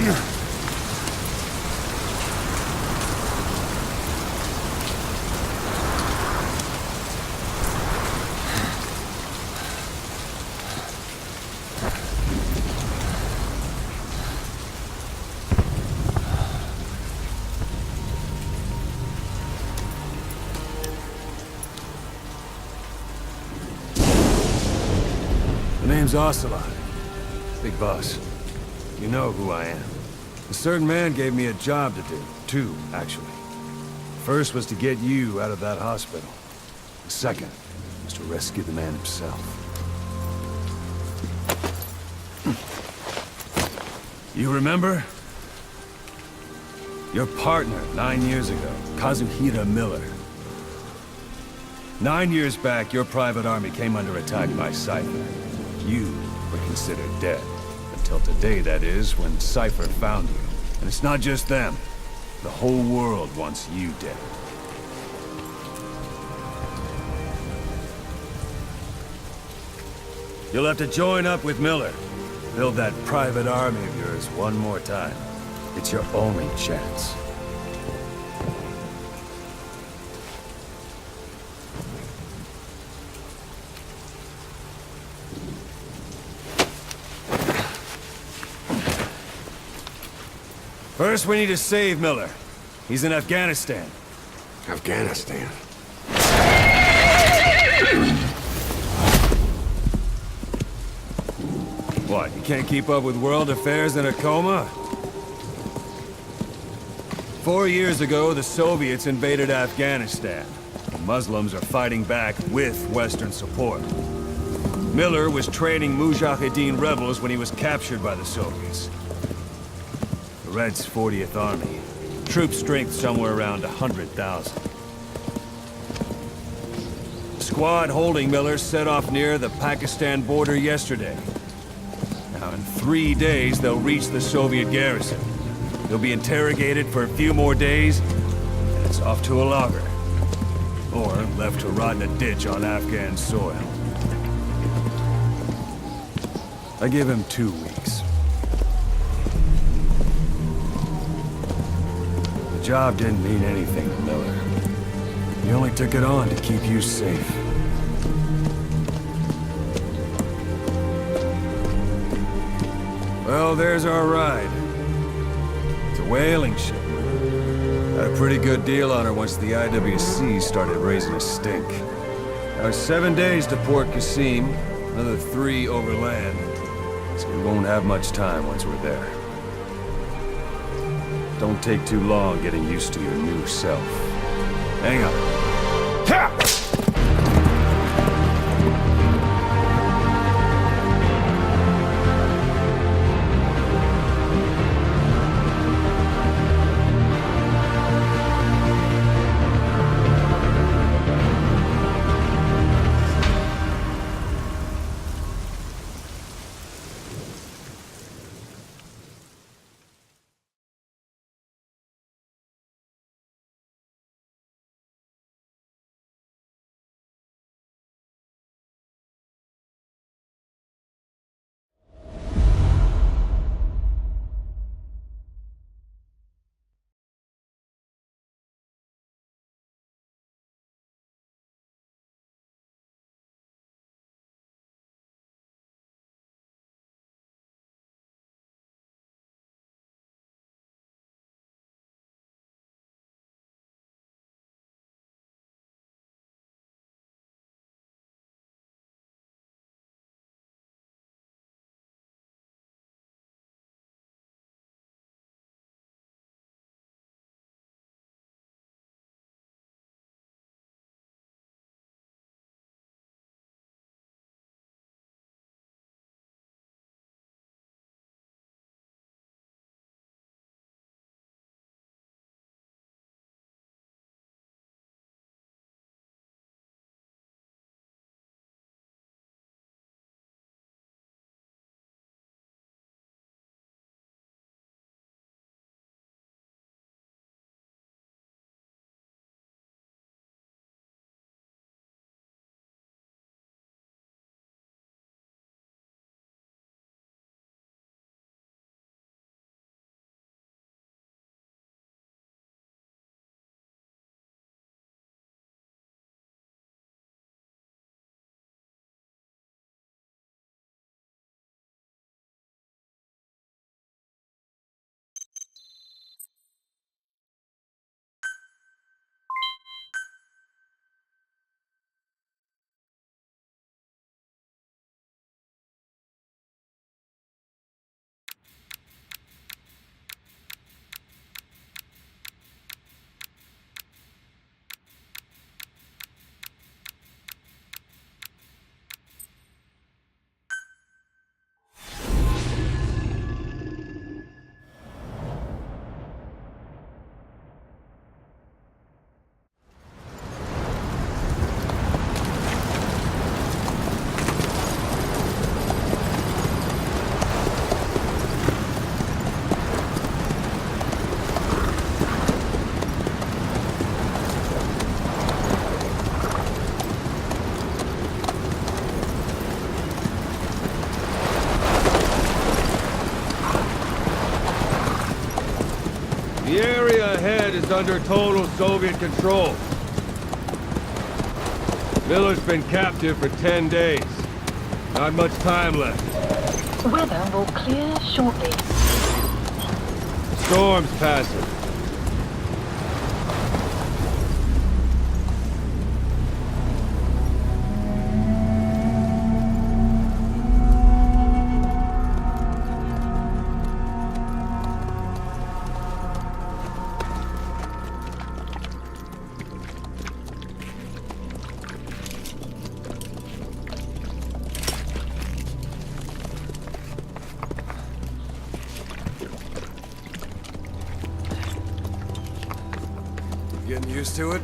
The name's Ocelot. Big boss. You know who I am. A certain man gave me a job to do. Two, actually. First was to get you out of that hospital. The second was to rescue the man himself. You remember? Your partner 9 years ago, Kazuhira Miller. 9 years back, your private army came under attack by Cypher. You were considered dead. Until today, that is, when Cypher found you. And it's not just them. The whole world wants you dead. You'll have to join up with Miller. Build that private army of yours one more time. It's your only chance. First, we need to save Miller. He's in Afghanistan. Afghanistan? What, you can't keep up with world affairs in a coma? 4 years ago, the Soviets invaded Afghanistan. The Muslims are fighting back with Western support. Miller was training Mujahideen rebels when he was captured by the Soviets. The Reds' 40th Army. Troop strength somewhere around 100,000. The squad holding Miller set off near the Pakistan border yesterday. Now, in 3 days, they'll reach the Soviet garrison. They'll be interrogated for a few more days, and it's off to a lager. Or left to rot in a ditch on Afghan soil. I give him 2 weeks. The job didn't mean anything to Miller. He only took it on to keep you safe. Well, there's our ride. It's a whaling ship. Had a pretty good deal on her once the IWC started raising a stink. Now, 7 days to Port Qasim, another 3 overland. So we won't have much time once we're there. Don't take too long getting used to your new self. Hang on. Ha! is under total Soviet control. Miller's been captive for 10 days. Not much time left. Weather will clear shortly. Storm's passing. Getting used to it?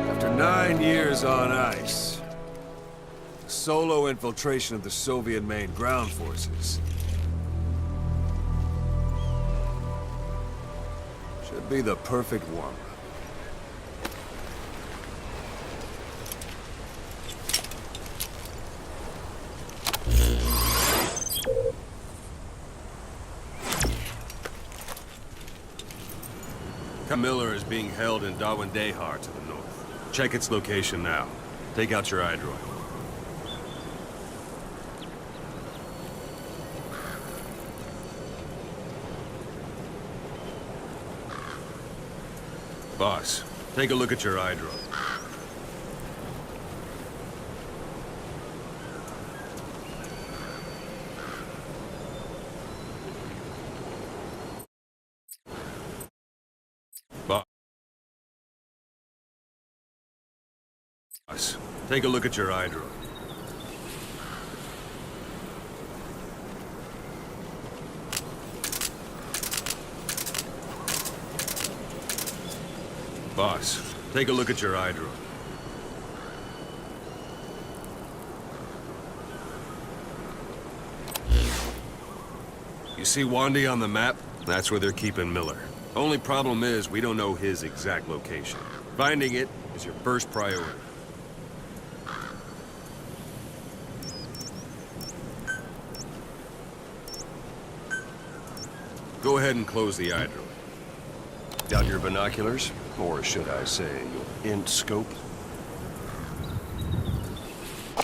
After 9 years on ice, solo infiltration of the Soviet main ground forces. Should be the perfect warm-up. Miller is being held in Dawandehar to the north. Check its location now. Take out your iDroid. Boss, take a look at your iDroid. Boss, take a look at your iDroid. Boss, take a look at your iDroid. You see Wandy on the map? That's where they're keeping Miller. Only problem is, we don't know his exact location. Finding it is your first priority. Go ahead and close the iDroid. Got your binoculars? Or should I say, your int scope?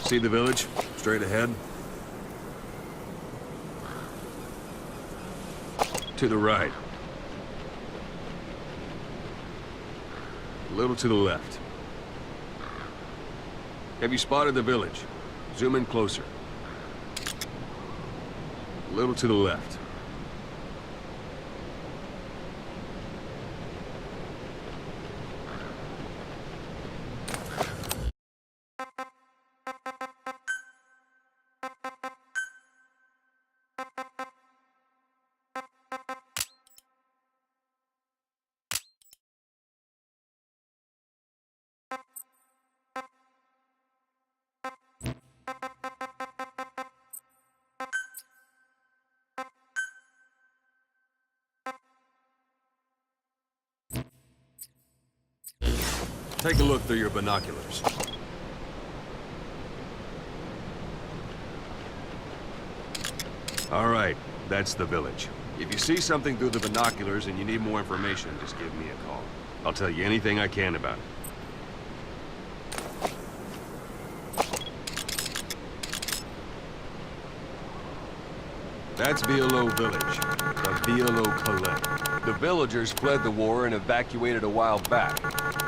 See the village? Straight ahead? To the right. A little to the left. Have you spotted the village? Zoom in closer. A little to the left. Take a look through your binoculars. All right, that's the village. If you see something through the binoculars and you need more information, just give me a call. I'll tell you anything I can about it. That's Violo Village, the Violo Calais. The villagers fled the war and evacuated a while back.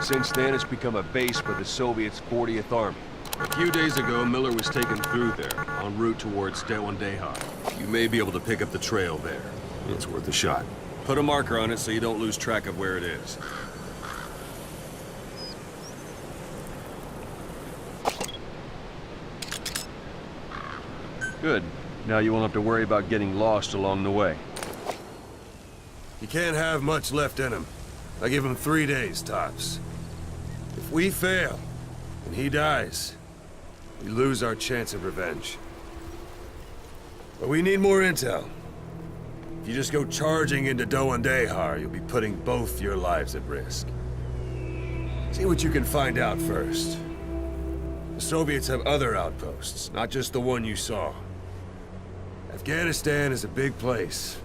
Since then, it's become a base for the Soviets' 40th Army. A few days ago, Miller was taken through there, en route towards Dawandehar. You may be able to pick up the trail there. It's worth a shot. Put a marker on it so you don't lose track of where it is. Good. Now you won't have to worry about getting lost along the way. He can't have much left in him. I give him 3 days, tops. If we fail, and he dies, we lose our chance of revenge. But we need more intel. If you just go charging into Dehar, you'll be putting both your lives at risk. See what you can find out first. The Soviets have other outposts, not just the one you saw. Afghanistan is a big place.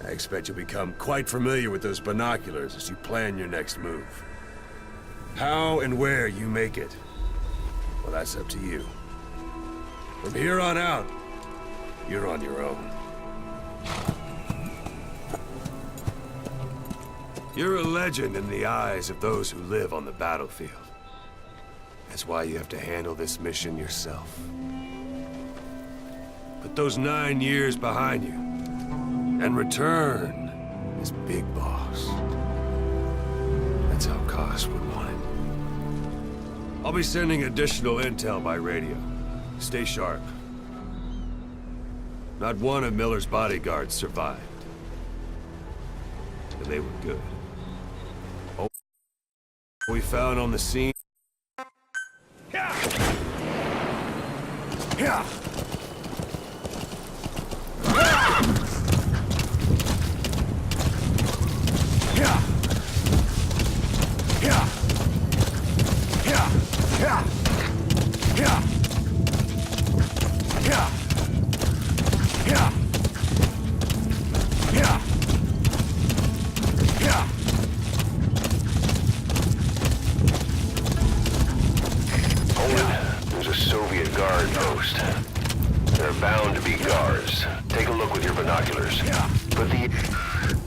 I expect you'll become quite familiar with those binoculars as you plan your next move. How and where you make it, well, that's up to you. From here on out, you're on your own. You're a legend in the eyes of those who live on the battlefield. That's why you have to handle this mission yourself. Put those 9 years behind you, and return as Big Boss. That's how Koss would want it. I'll be sending additional intel by radio. Stay sharp. Not one of Miller's bodyguards survived. And they were good. Oh, we found on the scene. Yeah. Yeah. There's a Soviet guard post. There are bound to be guards. Take a look with your binoculars. Put the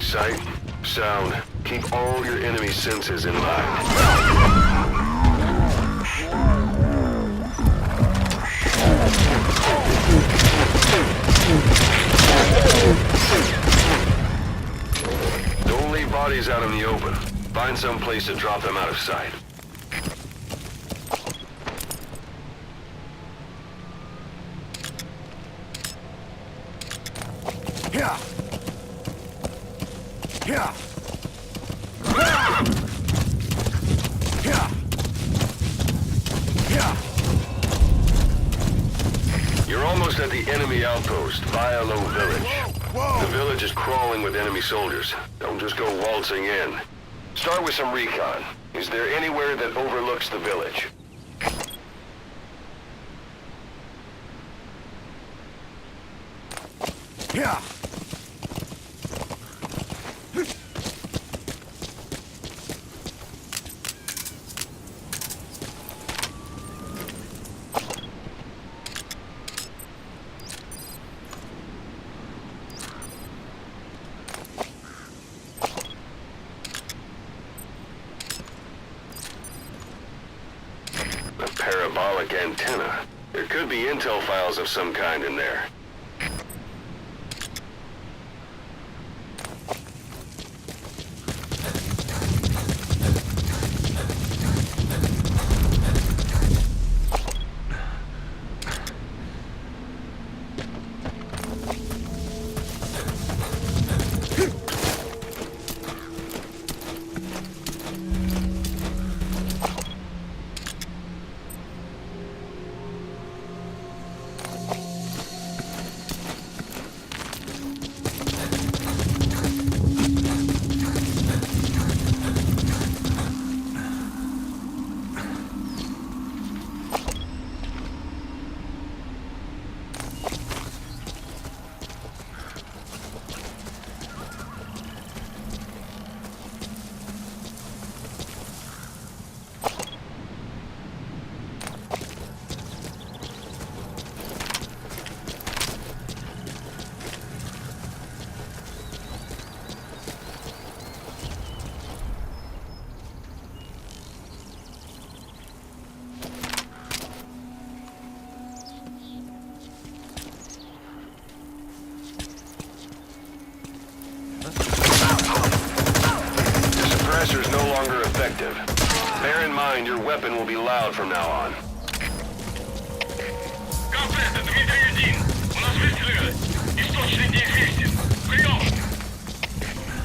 sight, sound, keep all your enemy senses in mind. Don't leave bodies out in the open. Find some place to drop them out of sight. Yeah. Yeah. You're almost at the enemy outpost, Vialo Village. The village is crawling with enemy soldiers. Don't just go waltzing in. Start with some recon. Is there anywhere that overlooks the village? Yeah. A parabolic antenna. There could be intel files of some kind in there. Suppressor's no longer effective. Bear in mind your weapon will be loud from now on. Комплект, это Дмитрий-1. У нас выстрелы. Источник неизвестен. Прием!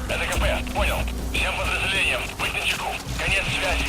Это КП, понял. Всем подразделениям быть начеку. Конец связи.